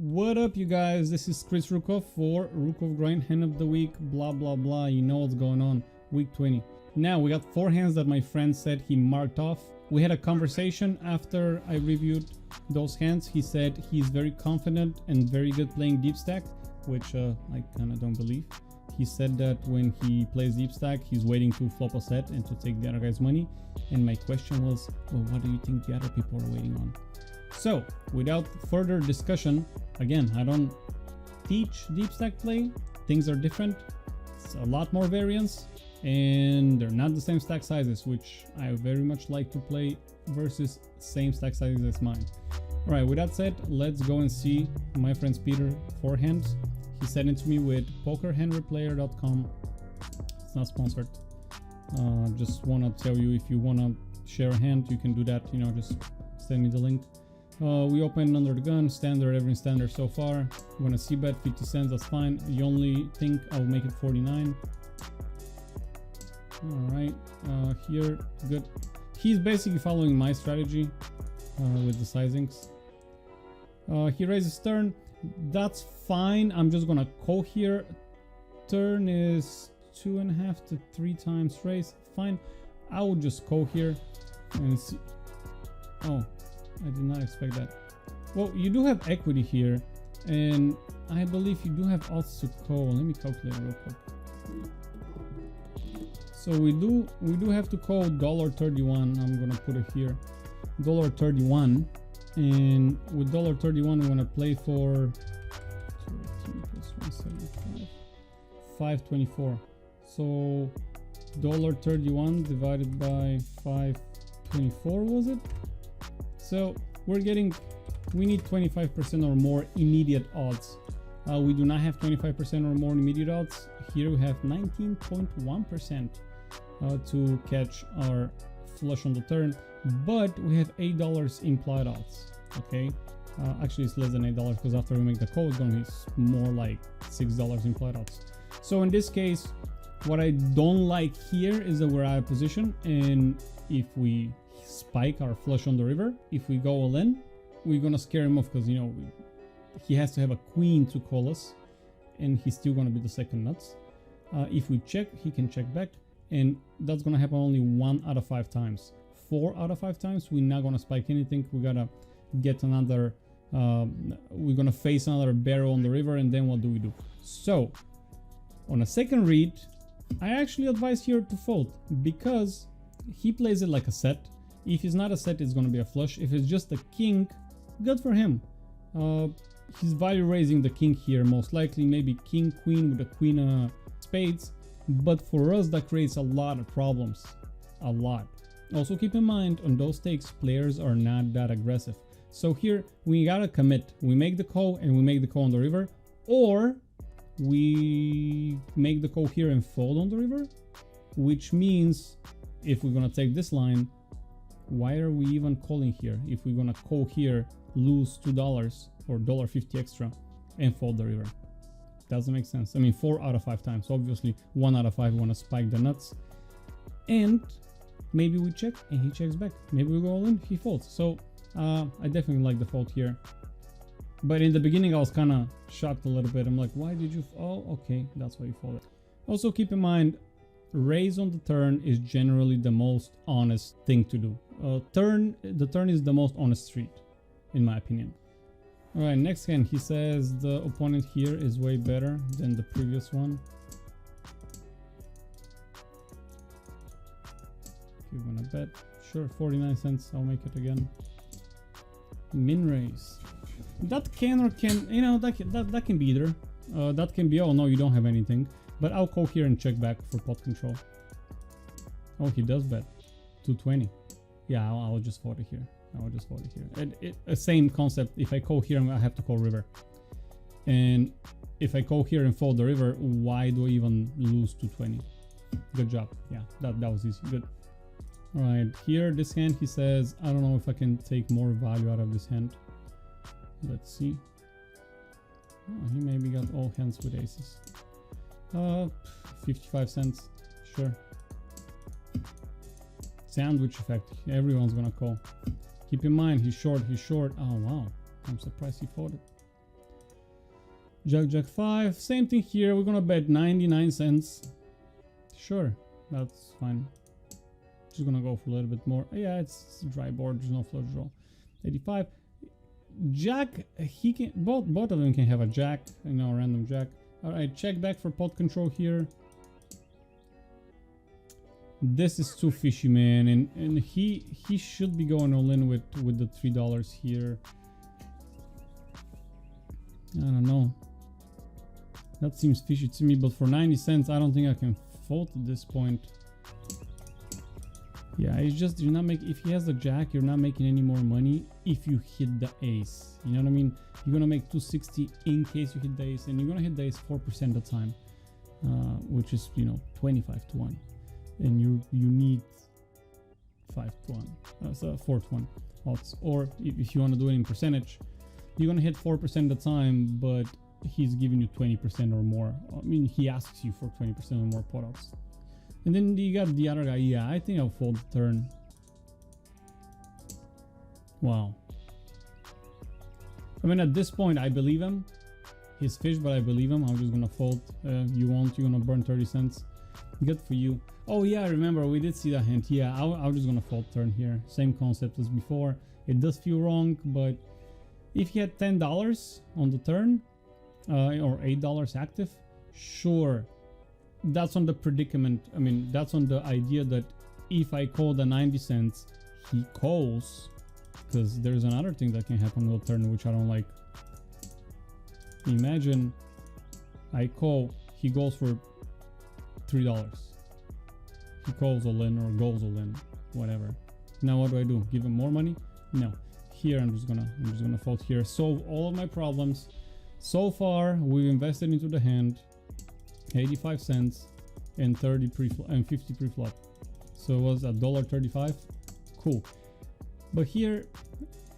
What up, you guys? This is Chris Rukov for RukovGrind Hand of the Week, blah blah blah. You know what's going on. Week 20. Now we got 4 hands that my friend said he marked off. We had a conversation after I reviewed those hands. He said he's very confident and very good playing deep stack, which I kind of don't believe. He said that when he plays deep stack, he's waiting to flop a set and to take the other guy's money. And my question was, well, what do you think the other people are waiting on? So, without further discussion, again, I don't teach deep stack play. Things are different. It's a lot more variance, and they're not the same stack sizes, which I very much like to play versus same stack sizes as mine. All right, with that said, let's go and see my friend's Peter 4 hands. He sent it to me with pokerhandreplayer.com. It's not sponsored. Just want to tell you, if you want to share a hand, you can do that. You know, just send me the link. We opened under the gun, standard, every standard so far. I'm gonna c-bet 50 cents, that's fine. The only thing, I'll make it 49. All right, here, good. He's basically following my strategy with the sizings. He raises turn, that's fine. I'm just gonna call here. Turn is 2.5 to 3 times raise, fine. I will just call here and see. Oh, I did not expect that. Well, you do have equity here, and I believe you do have odds to call. Let me calculate real quick. So we do have to call $1.31. I'm gonna put it here, $1.31, and with $1.31 we're gonna play for 218 plus 175, 524. So $1.31 divided by 524, was it? So we need 25% or more immediate odds. We do not have 25% or more immediate odds. Here we have 19.1% to catch our flush on the turn, but we have $8 implied odds. Okay, actually it's less than $8 because after we make the call, it's going to be more like $6 implied odds. So in this case, what I don't like here is that we're out of position, and if we spike our flush on the river, if we go all in, we're gonna scare him off because, you know, he has to have a queen to call us, and he's still gonna be the second nuts. If we check, he can check back, and that's gonna happen only 1 out of 5 times. 4 out of 5 times we're not gonna spike anything. We gotta get another we're gonna face another barrel on the river, and then what do we do? So on a second read, I actually advise here to fold, because he plays it like a set. If it's not a set, it's going to be a flush. If it's just a king, good for him. He's value raising the king here, most likely, maybe king, queen with the queen spades. But for us, that creates a lot of problems. A lot. Also keep in mind, on those stakes, players are not that aggressive. So here, we got to commit. We make the call, and we make the call on the river. Or we make the call here and fold on the river. Which means, if we're going to take this line, why are we even calling here? If we're gonna call here, lose $2 or $1.50 extra and fold the river, doesn't make sense. I mean, 4 out of 5 times. Obviously 1 out of 5 wanna spike the nuts, and maybe we check and he checks back. Maybe we go all in, he folds. So I definitely like the fold here, but in the beginning I was kind of shocked a little bit. I'm like, why did you? Oh, okay, that's why you folded. Also keep in mind, raise on the turn is generally the most honest thing to do. The turn is the most honest street, in my opinion. All right, next hand, he says the opponent here is way better than the previous one. If you wanna bet, sure, 49 cents, I'll make it again. Min raise. That can or can, you know, that can be either. That can be, oh no, you don't have anything. But I'll call here and check back for pot control. Oh, he does bet 220. Yeah, I'll just fold it here. I will just fold it here. And same concept. If I call here, I have to call river. And if I call here and fold the river, why do I even lose 220? Good job. Yeah, that was easy. Good. All right, here, this hand, he says, I don't know if I can take more value out of this hand. Let's see. Oh, he maybe got all hands with aces. 55 cents, sure. Sandwich effect, everyone's gonna call. Keep in mind, he's short. Oh wow, I'm surprised he folded. Jack 5, same thing here. We're gonna bet 99 cents. Sure, that's fine. Just gonna go for a little bit more. Yeah, it's dry board, there's no flush draw. 85. Jack, he can, both of them can have a jack, you know, a random jack. Alright, check back for pot control here. This is too fishy, man, and he should be going all in with the $3 here. I don't know. That seems fishy to me, but for 90 cents, I don't think I can fold at this point. Yeah, it's just, you're not making, if he has the jack, you're not making any more money if you hit the ace. You know what I mean? You're gonna make 260 in case you hit the ace, and you're gonna hit the ace 4% of the time, which is, you know, 25 to 1. And you need 5 to 1, so 4 to 1 odds. Or if you want to do it in percentage, you're gonna hit 4% of the time, but he's giving you 20% or more. I mean, he asks you for 20% or more pot odds. And then you got the other guy. Yeah, I think I'll fold the turn. Wow. I mean, at this point, I believe him. He's fish, but I believe him. I'm just gonna fold. You won't. You're gonna burn 30 cents. Good for you. Oh yeah, I remember we did see that hint. Yeah, I'm just gonna fold turn here. Same concept as before. It does feel wrong, but if you had $10 on the turn, or $8 active, sure. That's on the predicament. I mean, that's on the idea that if I call the 90 cents, he calls, because there's another thing that can happen on the turn which I don't like. Imagine I call, he goes for $3. He calls all in or goes all in, whatever. Now what do? Give him more money? No. Here I'm just gonna fold here. Solve all of my problems. So far we've invested into the hand 85 cents and 30 pre-flop and 50 pre-flop. So it was $1.35. Cool. But here,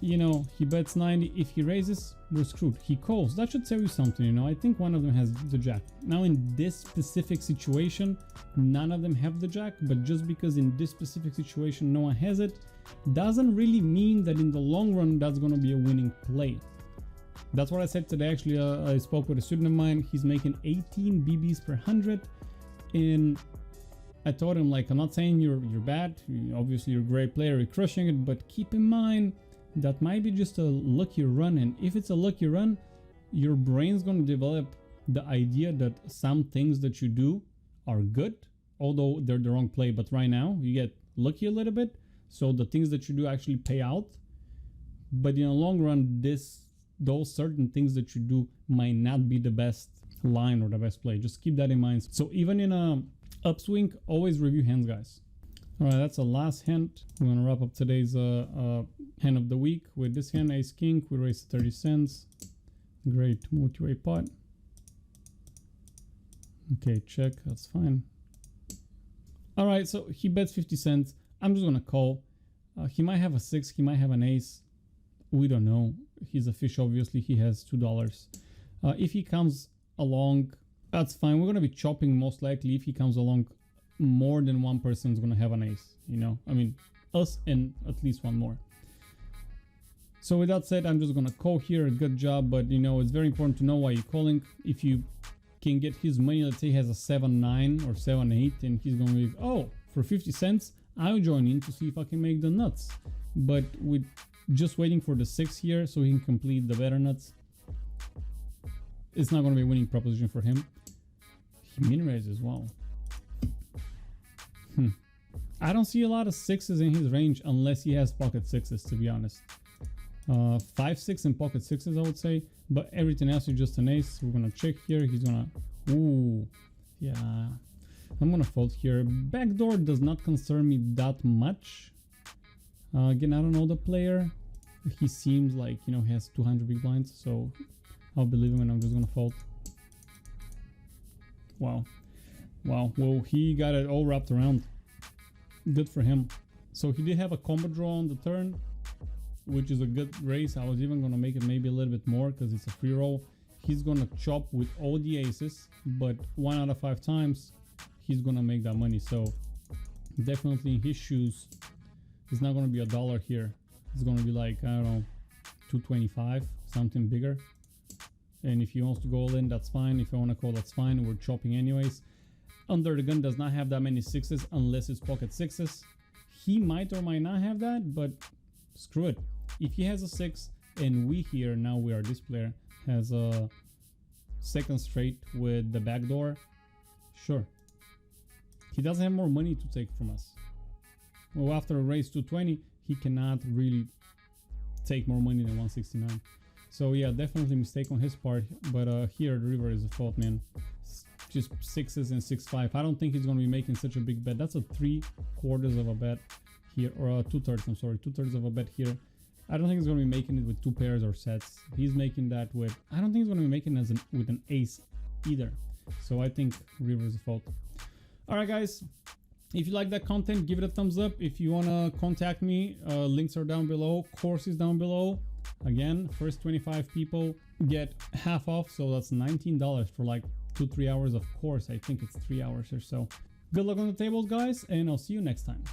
you know, he bets 90. If he raises, we're screwed. He calls. That should tell you something, you know. I think one of them has the jack. Now in this specific situation, none of them have the jack, but just because in this specific situation no one has it, doesn't really mean that in the long run that's going to be a winning play. That's what I said today. Actually, I spoke with a student of mine. He's making 18 BBs per 100, and I told him, like, I'm not saying you're bad. Obviously, you're a great player. You're crushing it, but keep in mind that might be just a lucky run. And if it's a lucky run, your brain's going to develop the idea that some things that you do are good, although they're the wrong play. But right now, you get lucky a little bit, so the things that you do actually pay out. But in the long run, those certain things that you do might not be the best line or the best play. Just keep that in mind. So even in a upswing, always review hands, guys. All right, that's the last hand. We're gonna wrap up today's hand of the week with this hand, ace king. We raised 30 cents. Great multi-way pot. Okay, check, that's fine. All right, so he bets 50 cents. I'm just gonna call. He might have a 6, he might have an ace. We don't know. He's a fish, obviously. He has $2. If he comes along, that's fine. We're going to be chopping most likely. If he comes along, more than one person is going to have an ace, you know. I mean, us and at least one more. So with that said, I'm just going to call here. Good job. But, you know, it's very important to know why you're calling. If you can get his money, let's say he has a 7-9 or 7-8, and he's going to be, oh, for 50 cents, I'll join in to see if I can make the nuts. But with just waiting for the 6 here so he can complete the better nuts, it's not going to be a winning proposition for him. He min raises, wow. I don't see a lot of 6s in his range unless he has pocket 6s, to be honest. 5-6 and pocket 6s, I would say, but everything else is just an ace. We're going to check here. He's going to, ooh, yeah, I'm going to fold here. Backdoor does not concern me that much. Again, I don't know the player. He seems like, you know, he has 200 big blinds, so I'll believe him and I'm just gonna fold. Wow. Wow. Well, he got it all wrapped around. Good for him. So he did have a combo draw on the turn, which is a good raise. I was even gonna make it maybe a little bit more because it's a free roll. He's gonna chop with all the aces, but 1 out of 5 times he's gonna make that money. So definitely in his shoes, it's not going to be $1 here. It's going to be like, I don't know, 225, something bigger. And if he wants to go all in, that's fine. If I want to call, that's fine. We're chopping anyways. Under the gun does not have that many sixes unless it's pocket sixes. He might or might not have that, but screw it. If he has a 6 and we here, now we are this player, has a second straight with the back door, sure. He doesn't have more money to take from us. Well, after a raise 220, he cannot really take more money than 169. So yeah, definitely mistake on his part. But here the river is the fault, man. Just 6s and 6-5. I don't think he's going to be making such a big bet. That's a 3/4 of a bet here, or 2/3. I'm sorry, 2/3 of a bet here. I don't think he's going to be making it with 2 pairs or sets. He's making that with, I don't think he's going to be making it with an ace either. So I think river is the fault. All right, guys. If you like that content, give it a thumbs up. If you want to contact me, links are down below. Course is down below. Again, first 25 people get half off. So that's $19 for like 2-3 hours of course. I think it's 3 hours or so. Good luck on the tables, guys, and I'll see you next time.